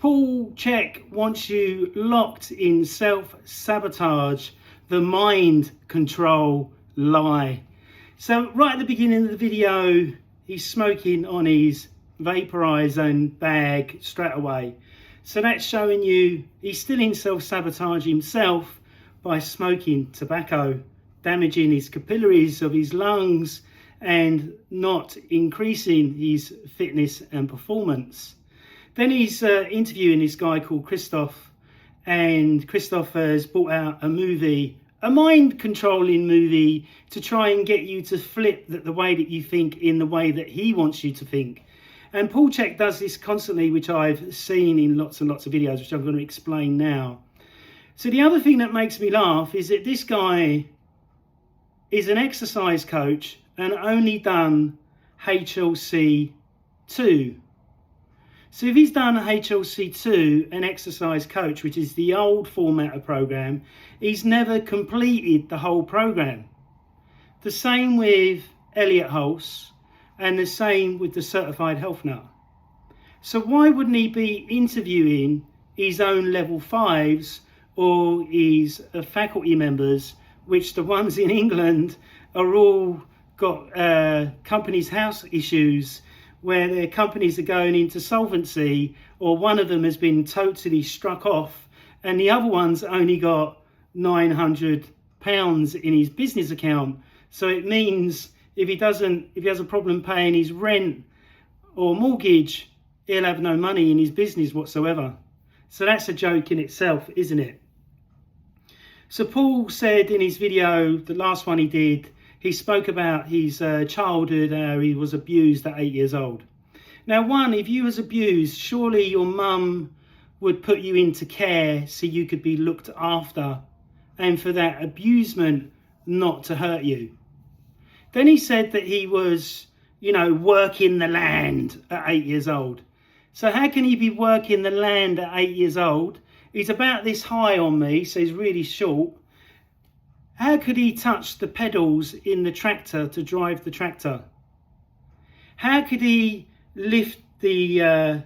Chek wants you locked in self-sabotage, the mind control lie. So right at the beginning of the video, he's smoking on his vaporizer bag straight away. So that's showing you he's still in self-sabotage himself by smoking tobacco, damaging his capillaries of his lungs and not increasing his fitness and performance. Then he's interviewing this guy called Christoff, and Christoff has brought out a movie, a mind-controlling movie, to try and get you to flip the way that you think in the way that he wants you to think. And Chek does this constantly, which I've seen in lots and lots of videos, which I'm going to explain now. So the other thing that makes me laugh is that this guy is an exercise coach and only done HLC 2. So if he's done HLC2, an exercise coach, which is the old format of program, he's never completed the whole program. The same with Elliott Hulse, and the same with the certified health nut. So why wouldn't he be interviewing his own level 5s or his faculty members, which the ones in England are all got companies' house issues, where their companies are going into solvency, or one of them has been totally struck off and the other one's only got £900 in his business account. So it means if he has a problem paying his rent or mortgage, he'll have no money in his business whatsoever. So that's a joke in itself, isn't it? So Paul said in his video, the last one he did, he spoke about his childhood, how he was abused at 8 years old. Now, one, if you was abused, surely your mum would put you into care so you could be looked after, and for that abusement not to hurt you. Then he said that he was, working the land at 8 years old. So how can he be working the land at 8 years old? He's about this high on me, so he's really short. How could he touch the pedals in the tractor to drive the tractor? How could he lift the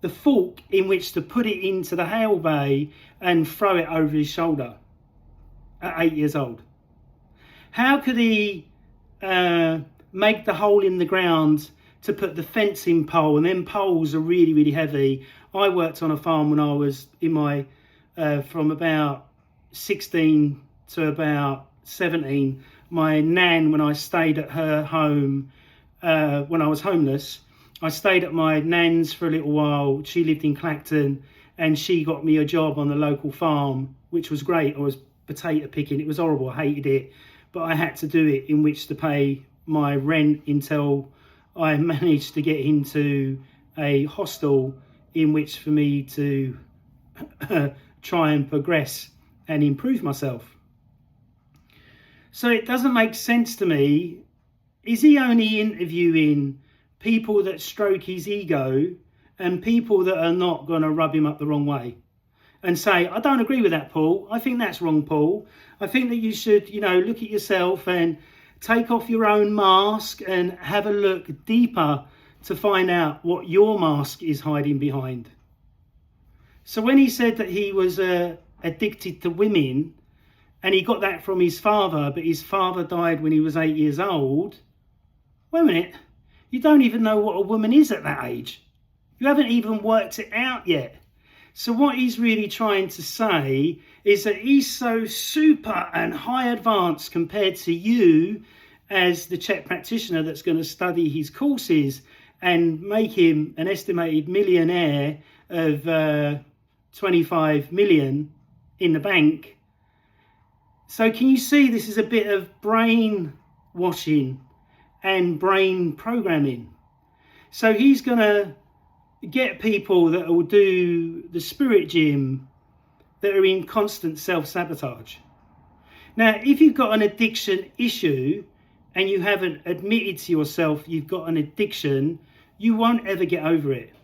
fork in which to put it into the hail bay and throw it over his shoulder at 8 years old? How could he make the hole in the ground to put the fencing pole? And them poles are really, really heavy. I worked on a farm when I was in my, from about 16 to about 17. My nan, when I stayed at her home, when I was homeless, I stayed at my nan's for a little while. She lived in Clacton, and she got me a job on the local farm, which was great. I was potato picking. It was horrible. I hated it, but I had to do it in which to pay my rent until I managed to get into a hostel in which for me to try and progress and improve myself. So it doesn't make sense to me. Is he only interviewing people that stroke his ego and people that are not going to rub him up the wrong way and say, I don't agree with that, Paul. I think that's wrong, Paul. I think that you should, look at yourself and take off your own mask and have a look deeper to find out what your mask is hiding behind. So when he said that he was addicted to women, and he got that from his father, but his father died when he was 8 years old. Wait a minute, you don't even know what a woman is at that age. You haven't even worked it out yet. So what he's really trying to say is that he's so super and high advanced compared to you as the Chek practitioner that's going to study his courses and make him an estimated millionaire of 25 million in the bank. So can you see this is a bit of brain washing and brain programming? So he's going to get people that will do the spirit gym that are in constant self-sabotage. Now, if you've got an addiction issue and you haven't admitted to yourself you've got an addiction, you won't ever get over it.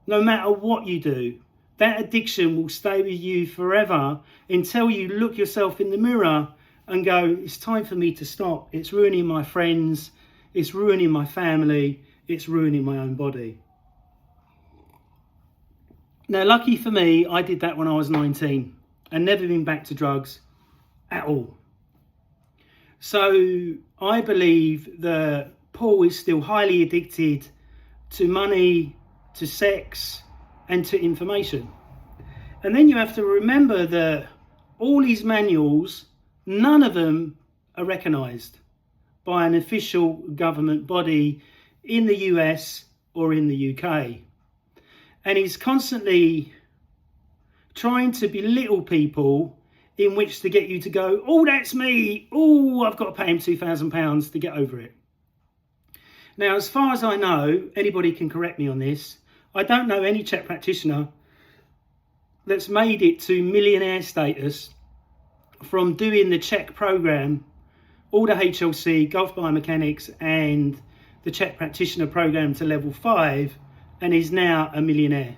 No matter what you do, that addiction will stay with you forever until you look yourself in the mirror and go, it's time for me to stop. It's ruining my friends. It's ruining my family. It's ruining my own body. Now, lucky for me, I did that when I was 19 and never been back to drugs at all. So I believe that Paul is still highly addicted to money, to sex, and to information. And then you have to remember that all his manuals, none of them are recognised by an official government body in the US or in the UK. And he's constantly trying to belittle people in which to get you to go, oh, that's me. Oh, I've got to pay him £2,000 to get over it. Now, as far as I know, anybody can correct me on this. I don't know any Chek practitioner that's made it to millionaire status from doing the Chek program, all the HLC, golf biomechanics, and the Chek practitioner program to level 5, and is now a millionaire.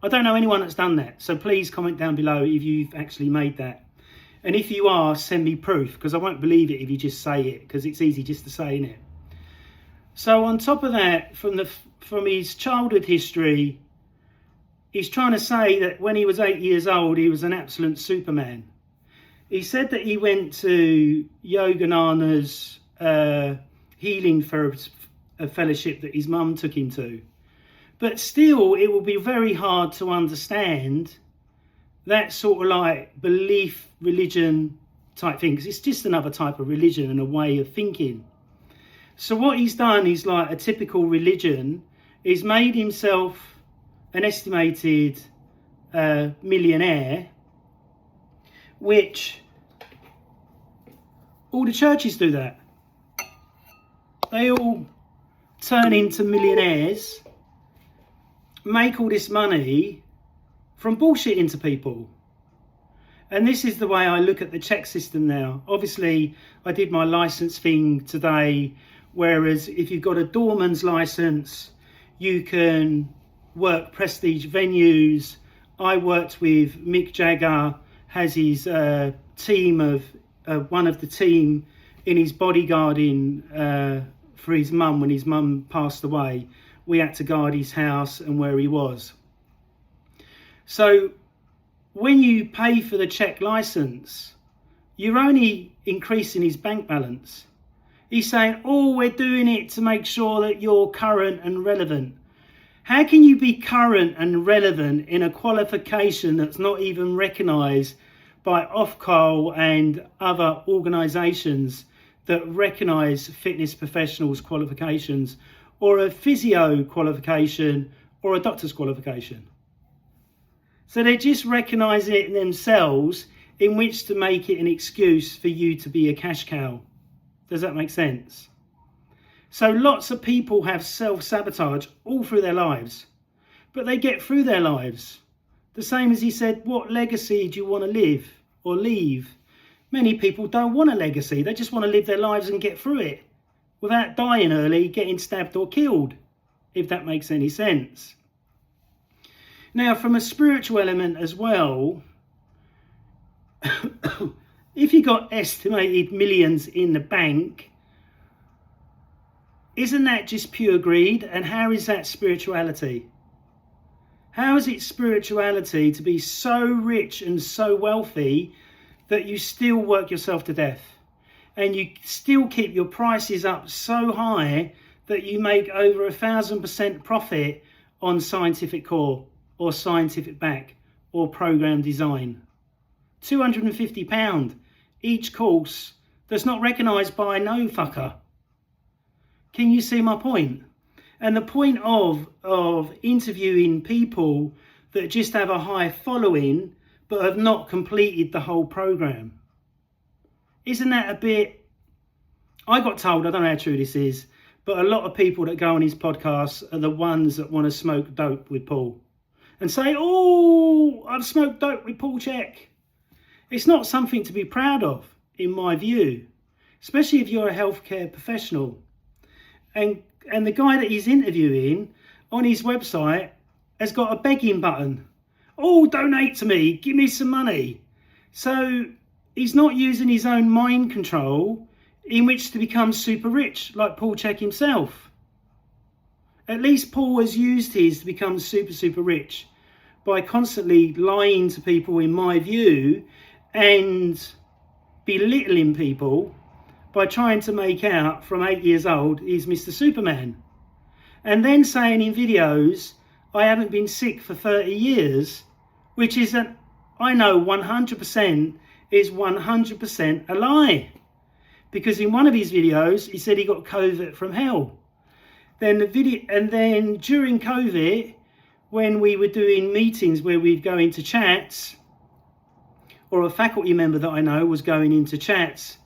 I don't know anyone that's done that. So please comment down below if you've actually made that. And if you are, send me proof, because I won't believe it if you just say it, because it's easy just to say, innit? So on top of that, from his childhood history, he's trying to say that when he was 8 years old, he was an absolute Superman. He said that he went to Yoganana's healing for a fellowship that his mum took him to. But still, it will be very hard to understand that sort of like belief, religion type thing, because it's just another type of religion and a way of thinking. So what he's done is like a typical religion. He's made himself an estimated millionaire, which all the churches do that. They all turn into millionaires, make all this money from bullshitting to people. And this is the way I look at the Chek system now. Obviously, I did my license thing today, whereas if you've got a doorman's license, you can work prestige venues. I worked with Mick Jagger, has his team of, one of the team in his bodyguarding for his mum when his mum passed away. We had to guard his house and where he was. So when you pay for the Chek license, you're only increasing his bank balance. He's saying, oh, we're doing it to make sure that you're current and relevant. How can you be current and relevant in a qualification that's not even recognised by Ofcol and other organisations that recognise fitness professionals qualifications, or a physio qualification, or a doctor's qualification? So they're just recognising it in themselves, in which to make it an excuse for you to be a cash cow. Does that make sense? So lots of people have self-sabotage all through their lives, but they get through their lives. The same as he said, what legacy do you want to live or leave? Many people don't want a legacy. They just want to live their lives and get through it without dying early, getting stabbed or killed, if that makes any sense. Now, from a spiritual element as well, if you got estimated millions in the bank, isn't that just pure greed? And how is that spirituality? How is it spirituality to be so rich and so wealthy that you still work yourself to death? And you still keep your prices up so high that you make over 1,000% profit on scientific core or scientific back or program design. £250 each course that's not recognised by no fucker. Can you see my point? And the point of interviewing people that just have a high following but have not completed the whole program. Isn't that a bit... I got told, I don't know how true this is, but a lot of people that go on his podcasts are the ones that want to smoke dope with Paul and say, oh, I've smoked dope with Paul Chek. It's not something to be proud of, in my view, especially if you're a healthcare professional. And the guy that he's interviewing on his website has got a begging button. Oh, donate to me, give me some money. So he's not using his own mind control in which to become super rich, like Paul Chek himself. At least Paul has used his to become super, super rich. by constantly lying to people, in my view, and belittling people by trying to make out from 8 years old he's Mr. Superman. And then saying in videos, I haven't been sick for 30 years, which is I know 100% is 100% a lie. Because in one of his videos, he said he got COVID from hell. Then during COVID, when we were doing meetings where we'd go into chats, or a faculty member that I know was going into chats,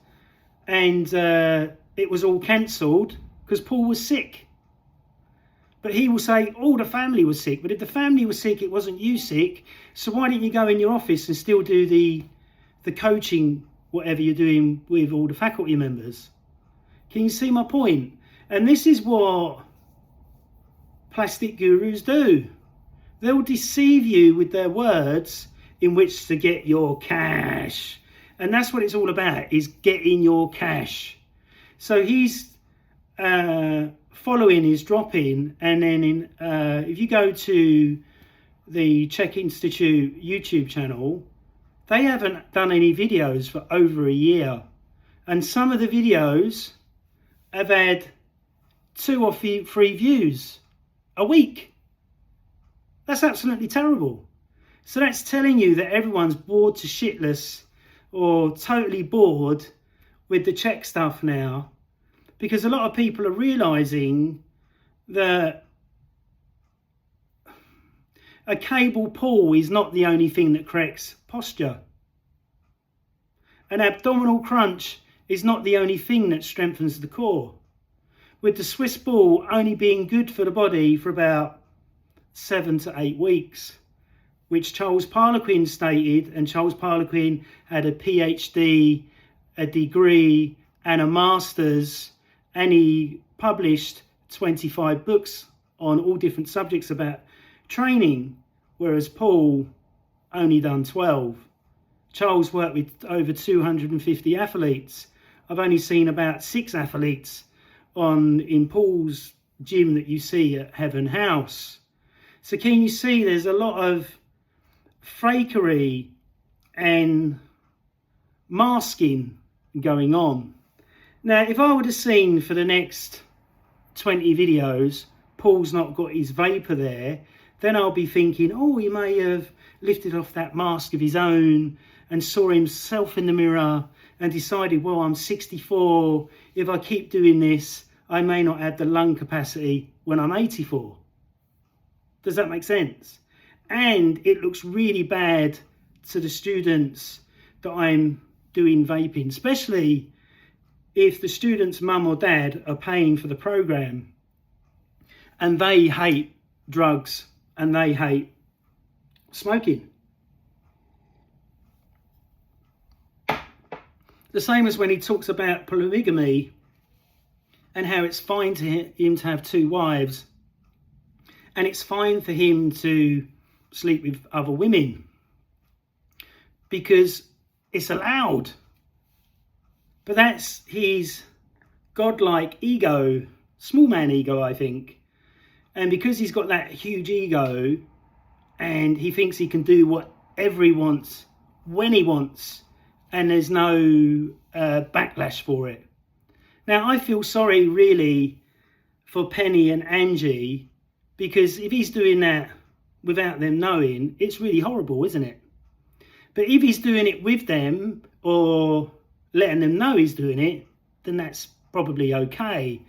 and it was all cancelled because Paul was sick. But he will say, oh, the family was sick. But if the family was sick, it wasn't you sick. So why didn't you go in your office and still do the coaching, whatever you're doing with all the faculty members? Can you see my point? And this is what plastic gurus do. They'll deceive you with their words in which to get your cash. And that's what it's all about, is getting your cash. So he's following his drop-in, and then if you go to the C.H.E.K Institute YouTube channel, they haven't done any videos for over a year. And some of the videos have had 2 or 3 views a week. That's absolutely terrible. So that's telling you that everyone's bored to shitless, or totally bored with the Chek stuff now, because a lot of people are realising that a cable pull is not the only thing that corrects posture. An abdominal crunch is not the only thing that strengthens the core. With the Swiss ball only being good for the body for about 7 to 8 weeks, which Charles Parlequin stated, and Charles Parlequin had a PhD, a degree and a master's, and he published 25 books on all different subjects about training, whereas Paul only done 12. Charles worked with over 250 athletes. I've only seen about 6 athletes in Paul's gym that you see at Heaven House. So can you see there's a lot of fakery and masking going on? Now, if I would have seen for the next 20 videos, Paul's not got his vapor there, then I'll be thinking, oh, he may have lifted off that mask of his own and saw himself in the mirror and decided, well, I'm 64. If I keep doing this, I may not have the lung capacity when I'm 84. Does that make sense? And it looks really bad to the students that I'm doing vaping, especially if the student's mum or dad are paying for the program and they hate drugs and they hate smoking. The same as when he talks about polygamy and how it's fine to him to have 2 wives, and it's fine for him to sleep with other women because it's allowed. But that's his godlike ego, small man ego, I think. And because he's got that huge ego and he thinks he can do whatever he wants, when he wants, and there's no backlash for it. Now, I feel sorry really for Penny and Angie, because if he's doing that without them knowing, it's really horrible, isn't it? But if he's doing it with them or letting them know he's doing it, then that's probably okay.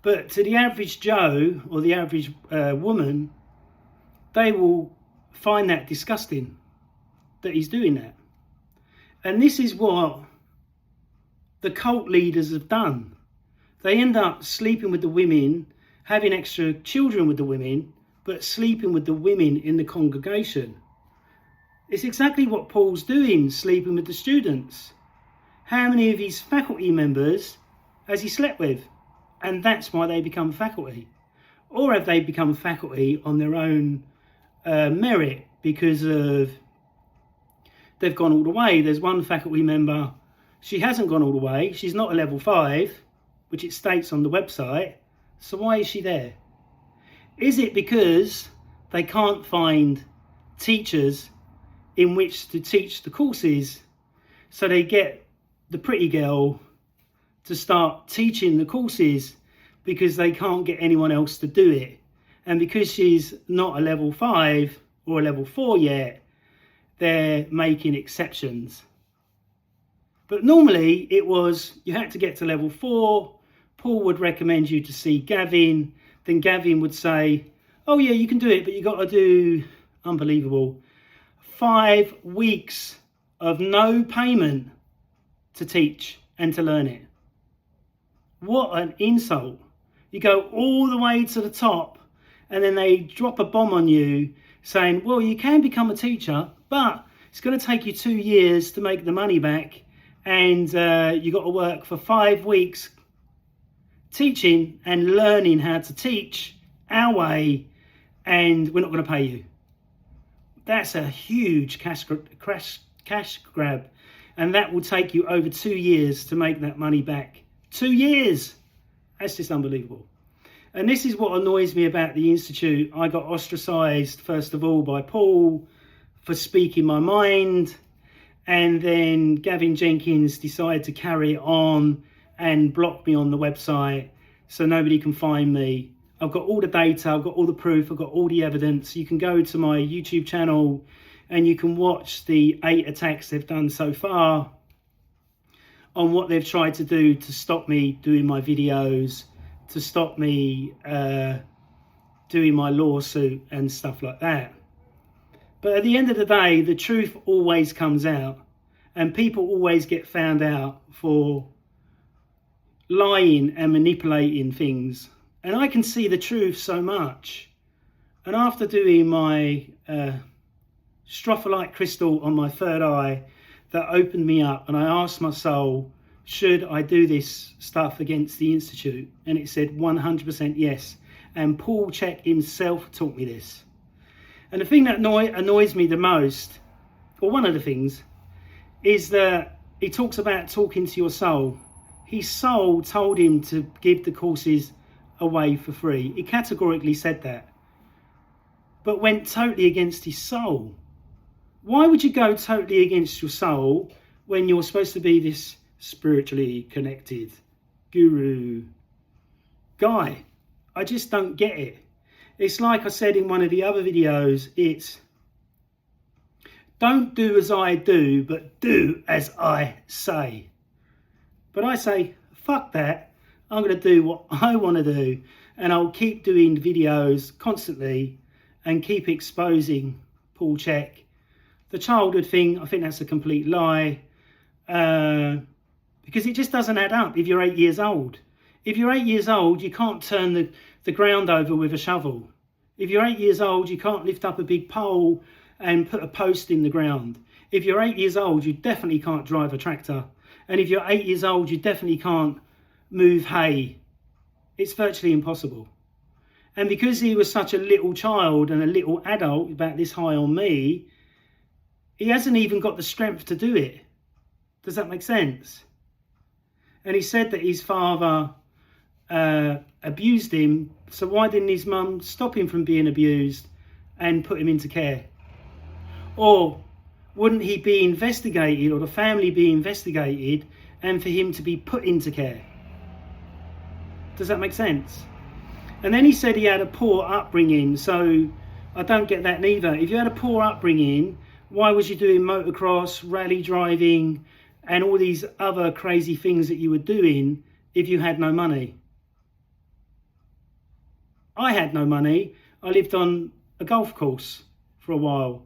But to the average Joe or the average woman, they will find that disgusting that he's doing that. And this is what the cult leaders have done. They end up sleeping with the women, having extra children with the women, but sleeping with the women in the congregation. It's exactly what Paul's doing, sleeping with the students. How many of his faculty members has he slept with? And that's why they become faculty. Or have they become faculty on their own merit because of they've gone all the way? There's one faculty member, she hasn't gone all the way. She's not a level 5, which it states on the website. So why is she there? Is it because they can't find teachers in which to teach the courses, so they get the pretty girl to start teaching the courses because they can't get anyone else to do it. And because she's not a level 5 or a level 4 yet, they're making exceptions. But normally it was, you had to get to level 4, Paul would recommend you to see Gavin, then Gavin would say, oh yeah, you can do it, but you got to do, unbelievable, 5 weeks of no payment to teach and to learn it. What an insult. You go all the way to the top and then they drop a bomb on you saying, well, you can become a teacher, but it's going to take you 2 years to make the money back, and you got to work for 5 weeks teaching and learning how to teach our way, and we're not going to pay you. That's a huge cash grab, and that will take you over 2 years to make that money back. 2 years! That's just unbelievable. And this is what annoys me about the Institute. I got ostracised, first of all, by Paul for speaking my mind. And then Gavin Jennings decided to carry it on and block me on the website so nobody can find me. I've got all the data, I've got all the proof, I've got all the evidence. You can go to my YouTube channel and you can watch the 8 attacks they've done so far on what they've tried to do to stop me doing my videos, to stop me doing my lawsuit and stuff like that. But at the end of the day, the truth always comes out, and people always get found out for lying and manipulating things. And I can see the truth so much. And after doing my strophalite crystal on my third eye, that opened me up, and I asked my soul, should I do this stuff against the Institute? And it said 100% yes. And Paul Chek himself taught me this. And the thing that annoys me the most, or one of the things, is that he talks about talking to your soul. His soul told him to give the courses away for free. He categorically said that, but went totally against his soul. Why would you go totally against your soul when you're supposed to be this spiritually connected guru guy? I just don't get it. It's like I said in one of the other videos, it's don't do as I do, but do as I say. But I say, fuck that. I'm going to do what I want to do, and I'll keep doing videos constantly and keep exposing Paul Chek. The childhood thing, I think that's a complete lie, because it just doesn't add up if you're 8 years old. If you're 8 years old, you can't turn the ground over with a shovel. If you're 8 years old, you can't lift up a big pole and put a post in the ground. If you're 8 years old, you definitely can't drive a tractor. And if you're 8 years old, you definitely can't move hay. It's virtually impossible. And because he was such a little child and a little adult, about this high on me, he hasn't even got the strength to do it. Does that make sense? And he said that his father abused him, so why didn't his mum stop him from being abused and put him into care? Or wouldn't he be investigated, or the family be investigated, and for him to be put into care? Does that make sense? And then he said he had a poor upbringing, so I don't get that neither. If you had a poor upbringing, why was you doing motocross, rally driving, and all these other crazy things that you were doing if you had no money? I had no money. I lived on a golf course for a while.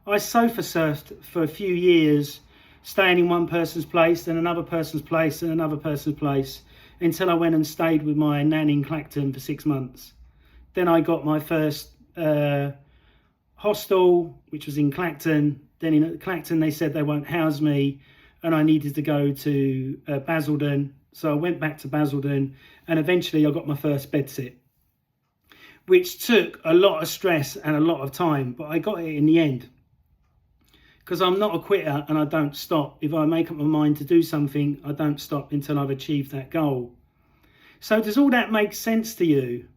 I sofa surfed for a few years, staying in one person's place, then another person's place, and another person's place, until I went and stayed with my nan in Clacton for 6 months. Then I got my first hostel, which was in Clacton. Then in Clacton they said they won't house me, and I needed to go to Basildon. So I went back to Basildon, and eventually I got my first bedsit, which took a lot of stress and a lot of time, but I got it in the end. Because I'm not a quitter and I don't stop. If I make up my mind to do something, I don't stop until I've achieved that goal. So does all that make sense to you?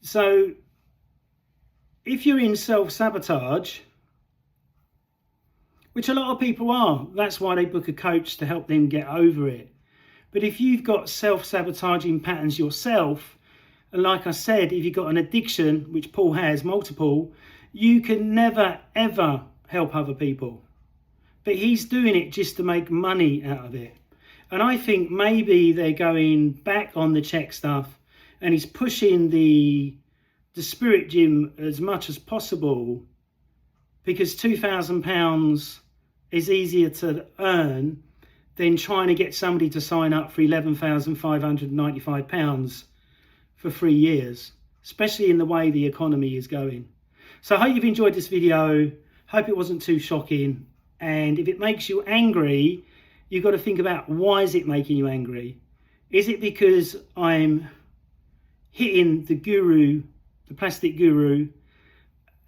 So if you're in self-sabotage, which a lot of people are. That's why they book a coach to help them get over it. But if you've got self-sabotaging patterns yourself, and like I said, if you've got an addiction, which Paul has, multiple, you can never, ever help other people. But he's doing it just to make money out of it. And I think maybe they're going back on the Chek stuff, and he's pushing the spirit gym as much as possible, because £2,000 is easier to earn than trying to get somebody to sign up for £11,595 for 3 years, especially in the way the economy is going. So I hope you've enjoyed this video. Hope it wasn't too shocking. And if it makes you angry, you've got to think about, why is it making you angry? Is it because I'm hitting the guru, the plastic guru,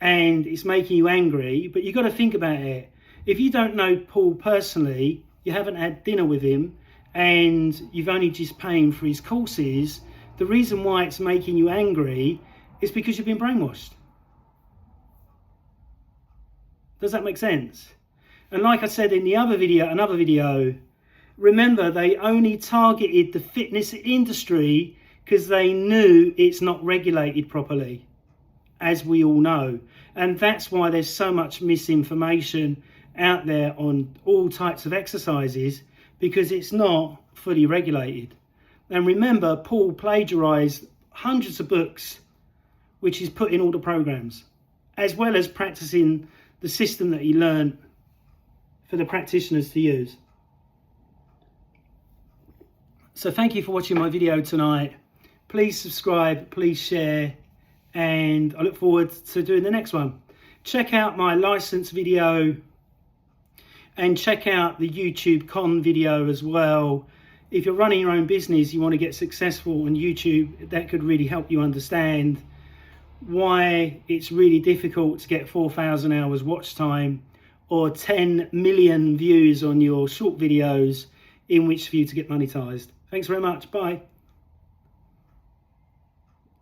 and it's making you angry? But you've got to think about it. If you don't know Paul personally, you haven't had dinner with him, and you've only just paying for his courses, the reason why it's making you angry is because you've been brainwashed. Does that make sense? And like I said in the other video, another video, remember, they only targeted the fitness industry because they knew it's not regulated properly, as we all know. And that's why there's so much misinformation out there on all types of exercises, because it's not fully regulated. And remember, Paul plagiarized hundreds of books, which he's put in all the programs, as well as practicing the system that he learned for the practitioners to use. So thank you for watching my video tonight. Please subscribe, please share, and I look forward to doing the next one. Check out my license video and check out the YouTube con video as well. If you're running your own business, you want to get successful on YouTube, that could really help you understand why it's really difficult to get 4,000 hours watch time or 10 million views on your short videos in which for you to get monetized. Thanks very much. Bye.